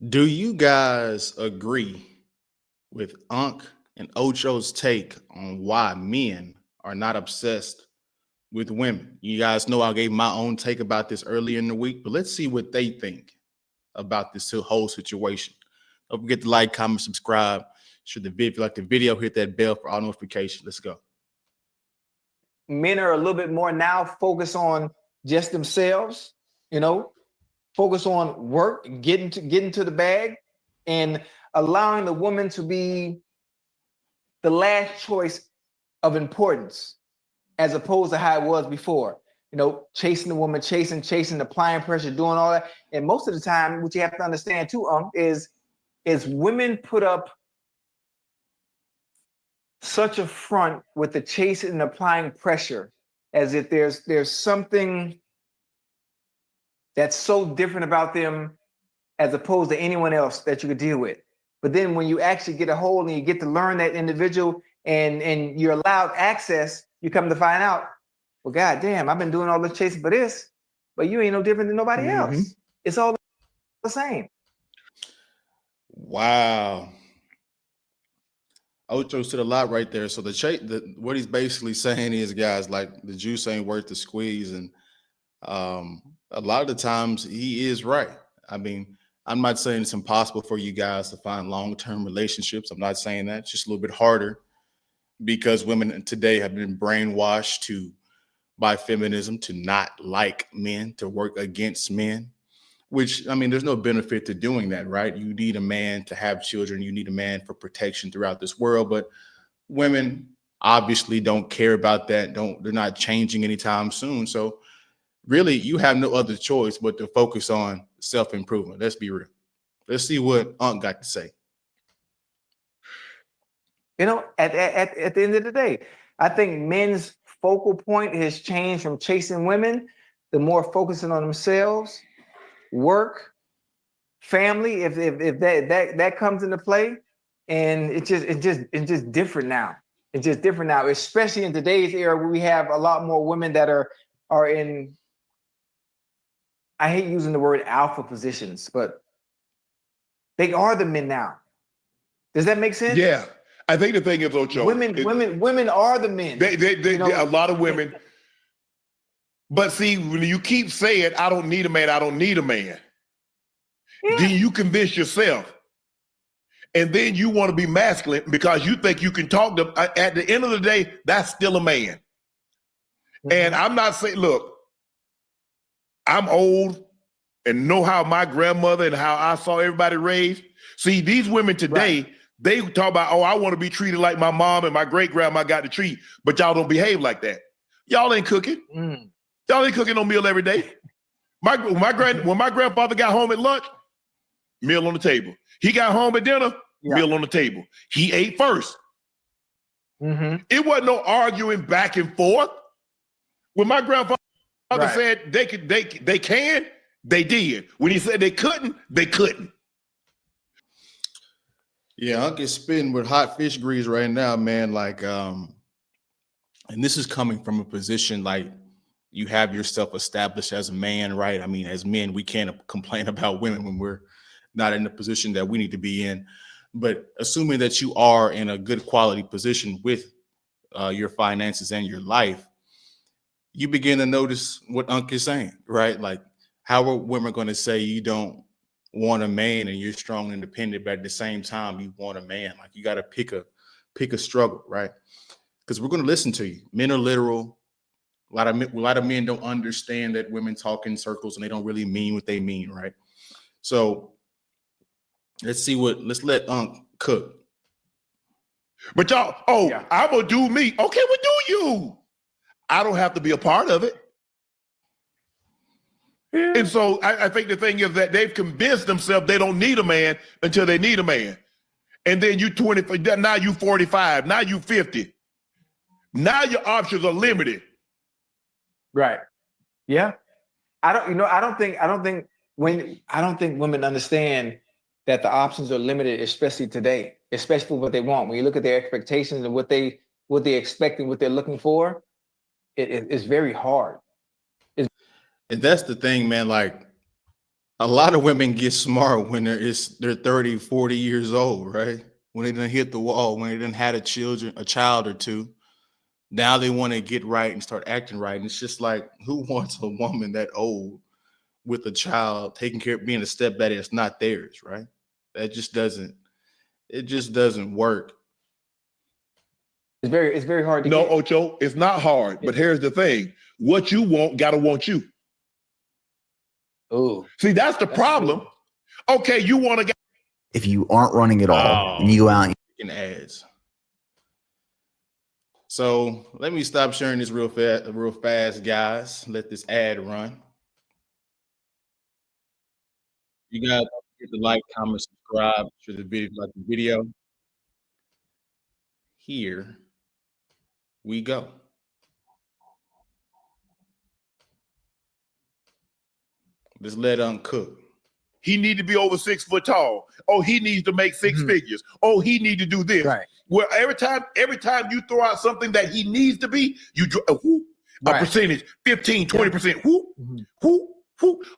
Do you guys agree with Unc and Ocho's take on why men are not obsessed with women? You guys know I gave my own take about this earlier in the week, but let's see what they think about this whole situation. Don't forget to like, comment, subscribe. Should the video, if you like the video, hit that bell for all notifications. Let's go. Men are a little bit more now focused on just themselves, you know, focus on work, getting to the bag, and allowing the woman to be the last choice of importance, as opposed to how it was before. You know, chasing the woman, chasing, applying pressure, doing all that. And most of the time, what you have to understand too, is women put up such a front with the chasing and applying pressure, as if there's something that's so different about them as opposed to anyone else that you could deal with. But then when you actually get a hold and you get to learn that individual and you're allowed access, you come to find out, well, God damn, I've been doing all this chasing for this, but you ain't no different than nobody else. It's all the same. Wow. Ocho said a lot right there. So what he's basically saying is, guys, like the juice ain't worth the squeeze, and a lot of the times he is right. I mean, I'm not saying it's impossible for you guys to find long-term relationships. I'm not saying that. It's just a little bit harder because women today have been brainwashed by feminism to not like men, to work against men. Which, I mean, there's no benefit to doing that, right? You need a man to have children. You need a man for protection throughout this world. But women obviously don't care about that. They're not changing anytime soon. So really, you have no other choice but to focus on self-improvement. Let's be real. Let's see what Unc got to say. You know, at the end of the day, I think men's focal point has changed from chasing women to more focusing on themselves, work, family, if that comes into play, and it's just different now. It's just different now, especially in today's era where we have a lot more women that are in, I hate using the word alpha positions, but they are the men now. Does that make sense? Yeah. I think the thing is, Ocho, women are the men. A lot of women. But see, when you keep saying, I don't need a man, then you convince yourself. And then you want to be masculine because you think you can talk to, at the end of the day, that's still a man. And I'm not saying, look, I'm old and know how my grandmother and how I saw everybody raised. See, these women today, they talk about, oh, I want to be treated like my mom and my great grandma got to treat, but y'all don't behave like that. Y'all ain't cooking. Y'all ain't cooking no meal every day. When my grandfather got home at lunch, meal on the table. He got home at dinner, meal on the table. He ate first. It wasn't no arguing back and forth. When my grandfather said they can, they did. When he said they couldn't, they couldn't. Yeah, Unc is spitting with hot fish grease right now, man. Like, and this is coming from a position like you have yourself established as a man, right? I mean, as men, we can't complain about women when we're not in the position that we need to be in. But assuming that you are in a good quality position with your finances and your life, you begin to notice what Unc is saying, right? Like, how are women going to say you don't want a man and you're strong and independent, but at the same time you want a man? Like, you got to pick a struggle, right? Because we're going to listen to you. Men are literal. A lot of men don't understand that women talk in circles and they don't really mean what they mean, right? So let's let Unc cook. But y'all, I'm gonna do me. Okay, well, do you? I don't have to be a part of it. And so I think the thing is that they've convinced themselves they don't need a man until they need a man. And then you 20, now you 45, now you 50. Now your options are limited. Right. Yeah. I don't think women understand that the options are limited, especially today, especially for what they want. When you look at their expectations and what they expect and what they're looking for, it's very hard. And that's the thing, man. Like, A lot of women get smart when they're 30, 40 years old, right? When they done hit the wall, when they done had a child or two. Now they want to get right and start acting right. And it's just like, who wants a woman that old with a child taking care of being a stepdaddy that's not theirs, right? That just doesn't, it just doesn't work. It's very hard to No, get. Ocho, it's not hard. But here's the thing: what you want, gotta want you. Oh, See, that's the problem. Okay, you want to. If you aren't running at all, and you go out and Freaking ads. So let me stop sharing this real fast, guys. Let this ad run. You guys don't forget to like, comment, subscribe to the video, like the video. Here we go. Let's let Unc cook. He need to be over 6 foot tall. Oh, he needs to make 6 figures. Oh, he need to do this. Right. Well, every time you throw out something that he needs to be, you a percentage, 15, 20%.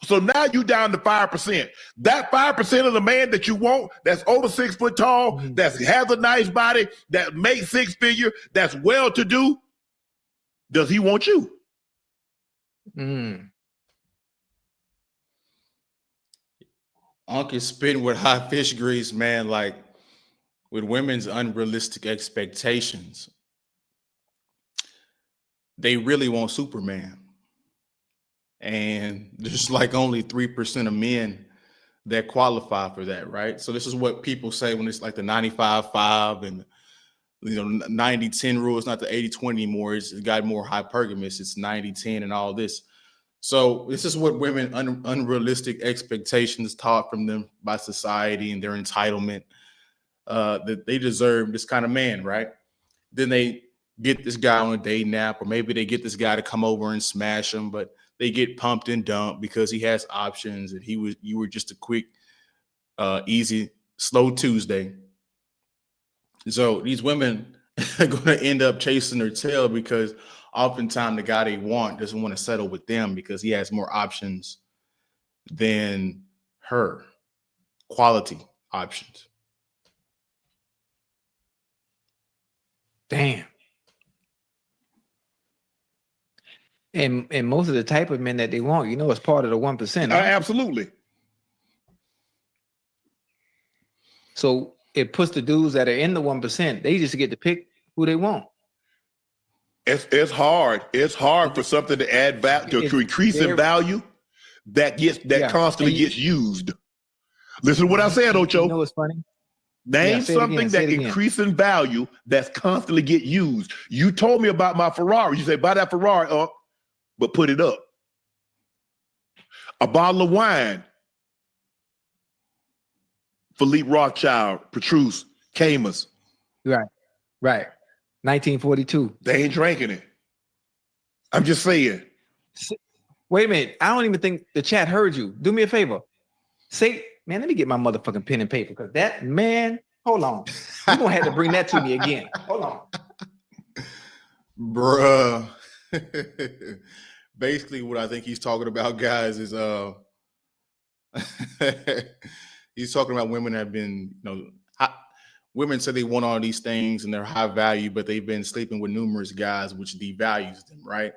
So now you down to 5%. That 5% of the man that you want, that's over 6 foot tall, that has a nice body, that makes 6 figure, that's well to do. Does he want you? Unc is spitting with hot fish grease, man, like with women's unrealistic expectations. They really want Superman. And there's like only 3% of men that qualify for that, right? So this is what people say when it's like the 95-5 and 90-10 rule. It's not the 80-20 anymore. It's got more hypergamous. It's 90-10 and all this. So this is what women unrealistic expectations taught from them by society and their entitlement that they deserve this kind of man, right? Then they get this guy on a day nap, or maybe they get this guy to come over and smash him, but they get pumped and dumped because he has options and you were just a quick, easy, slow Tuesday. So these women are going to end up chasing their tail because oftentimes the guy they want doesn't want to settle with them because he has more options than her, quality options. Damn. And most of the type of men that they want, it's part of the 1%. Huh? Absolutely. So it puts the dudes that are in the 1%, they just get to pick who they want. It's hard. It's hard for something to add value, to increase in value that constantly gets used. Listen to what I said, Ocho. You know what's funny? Name something that increase in value that's constantly get used. You told me about my Ferrari. You say, buy that Ferrari up, but put it up. A bottle of wine. Philippe Rothschild, Petrus, Camus. Right. 1942. They ain't drinking it. I'm just saying. Wait a minute. I don't even think the chat heard you. Do me a favor. Say, man, let me get my motherfucking pen and paper because that man, hold on. You're going to have to bring that to me again. Hold on. Bruh. Basically, what I think he's talking about, guys, is he's talking about women that have been, women say they want all these things and they're high value, but they've been sleeping with numerous guys, which devalues them, right?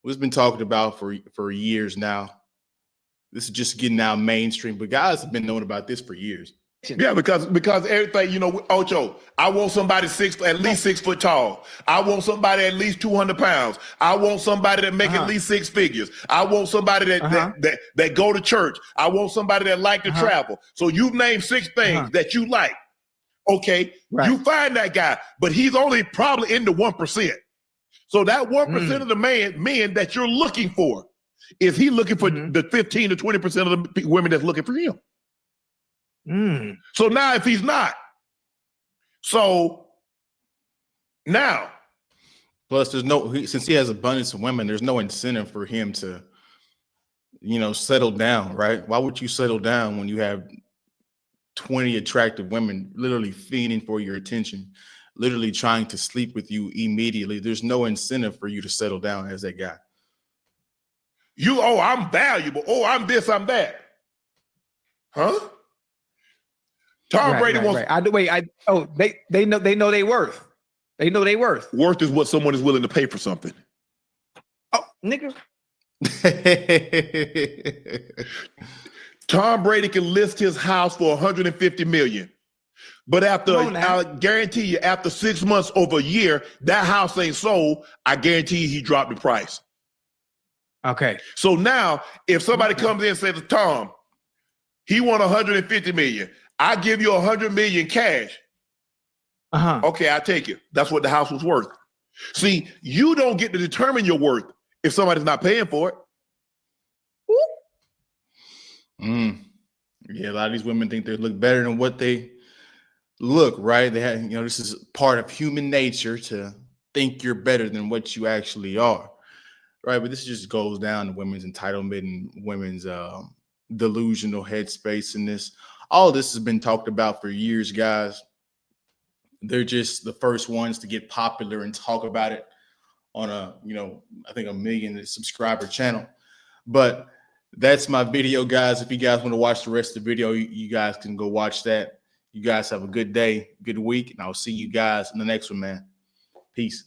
We've been talking about for years now. This is just getting out mainstream, but guys have been knowing about this for years. Yeah, because everything, Ocho, I want somebody at least 6 foot tall. I want somebody at least 200 pounds. I want somebody that make at least 6 figures. I want somebody that go to church. I want somebody that like to travel. So you name 6 things that you like. Okay, you find that guy, but he's only probably in the 1%. So that 1% of the men that you're looking for, is he looking for the 15 to 20% of the women that's looking for him? So now if he's not, so now. Plus since he has abundance of women, there's no incentive for him to, settle down, right? Why would you settle down when you have 20 attractive women literally feeding for your attention, literally trying to sleep with you immediately? There's no incentive for you to settle down as that guy. I'm valuable. Oh, I'm this, I'm that. Huh? Tom Brady wants They know they worth. They know they worth. worth is what someone is willing to pay for something. Oh, nigga. Tom Brady can list his house for 150 million. But after, I guarantee you, after 6 months, over a year, that house ain't sold. I guarantee you he dropped the price. Okay. So now, if somebody comes in and says, Tom, he want 150 million. I give you 100 million cash. Okay, I take it. That's what the house was worth. See, you don't get to determine your worth if somebody's not paying for it. Yeah, a lot of these women think they look better than what they look, right? They have, this is part of human nature to think you're better than what you actually are, right? But this just goes down to women's entitlement and women's delusional headspace in this. All of this has been talked about for years, guys. They're just the first ones to get popular and talk about it on I think 1 million subscriber channel. But that's my video, guys. If you guys want to watch the rest of the video, you guys can go watch that. You guys have a good day, good week, and I'll see you guys in the next one, man. Peace.